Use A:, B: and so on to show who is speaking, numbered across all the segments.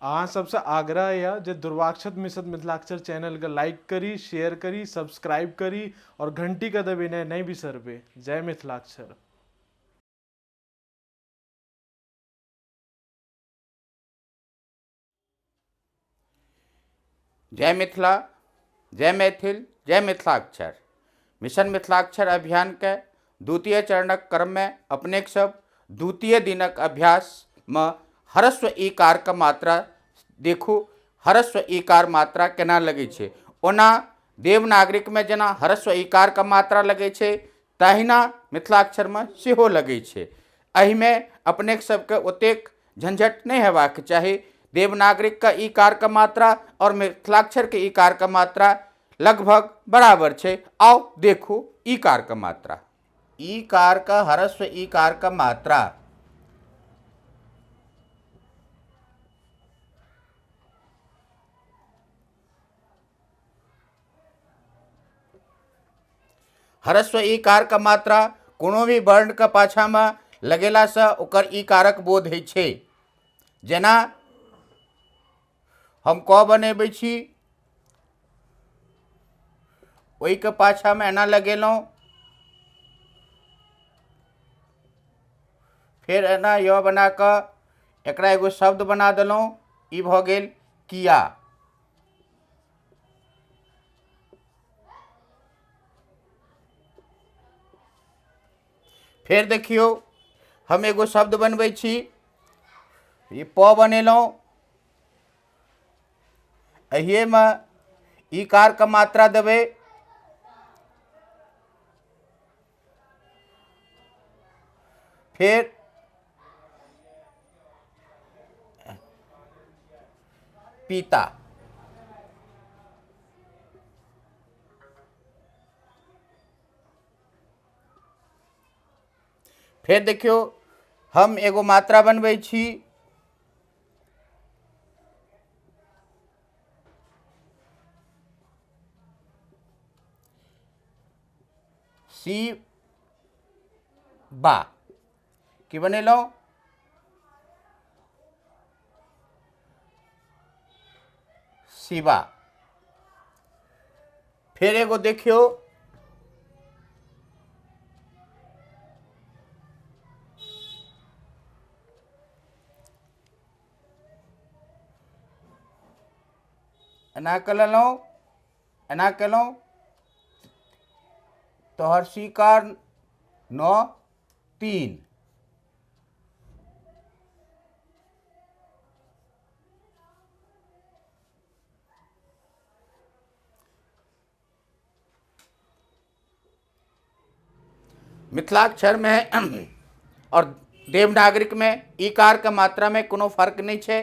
A: अहाँ सबसे आग्रह है जे दुर्वाक्षत मिशन मिथिलाक्षर चैनल के लाइक करी, शेयर करी, सब्सक्राइब करी और घंटी का दबाना नहीं बिसरबे। जय मिथिलाक्षर।
B: जय मिथिला, जय मैथिल, जय मिथिलाक्षर। मिशन मिथिलाक्षर अभियान के द्वितीय चरणक क्रम में अपने सब द्वितीय दिनक अभ्यास में ह्रस्व ईकार के मात्रा देखू। ह्रस्व ईकार मात्रा केना लगे छे, ओना देवनागरिक में जेना ह्रस्व ईकार के मात्रा लगे छे तहिना मिथिलाक्षर में सेहो लगे छे। एहि में अपने सबके ओतेक झंझट नहीं हेबाक चाही। देवनागरिक का ईकार का मात्रा और मिथिलाक्षर के ईकार का मात्रा लगभग बराबर छे। आओ देखो ईकार का मात्रा। ईकार का ह्रस्व ईकार का मात्रा ह्रस्व ईकार का मात्रा कोनो भी वर्ण के पाछा में लगेला से ओकर ईकारक बोध है छे। जेना हम क बनेबै छी, ओहि के पाछा में एना लगेलौं, फिर एना य बना क एकरा एगो शब्द बना देलौं, ई भ गेल किया। फिर देखियो हम एगो शब्द बनबै छी, ये प बनेलौं, एहिए में ईकार का मात्रा देबै, फिर पिता। फिर देखियो हम एगो मात्रा बनबै छी, शिवा। की बनेलौं, शिवा। फिर एगो देखियो एना कलौं, एना केलौं तो हर्षिकार 9 3। मिथिलाक्षर में और देवनागरिक में ईकार के मात्रा में कोनो फर्क नहीं छे।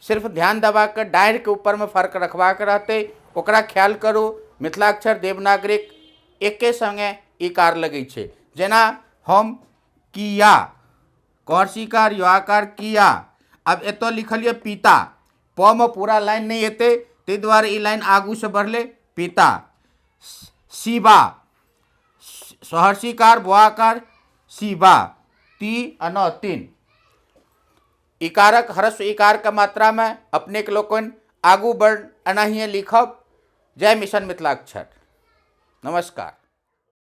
B: सिर्फ ध्यान दबा कर डायर के ऊपर में फर्क रखवा के रहते, ओकरा ख्याल करू। मिथिलाक्षर देवनागरिक एके संगे ईकार लगे छे। जेना हम किया, कर्षिकार युआकार किया। अब एतो लिखलिए पिता, प में पूरा लाइन नहीं हेते, ते द्वारे ई लाइन आगू से बढ़ले पिता। शिवा, सहर्षिकार बुआकार शिवा, ती अन 3। इकारक ह्रस्व इकार का मात्रा में अपने के लोकन आगू बढ़ अनाहिए लिखब। जय मिशन मिथिलाक्षर। नमस्कार।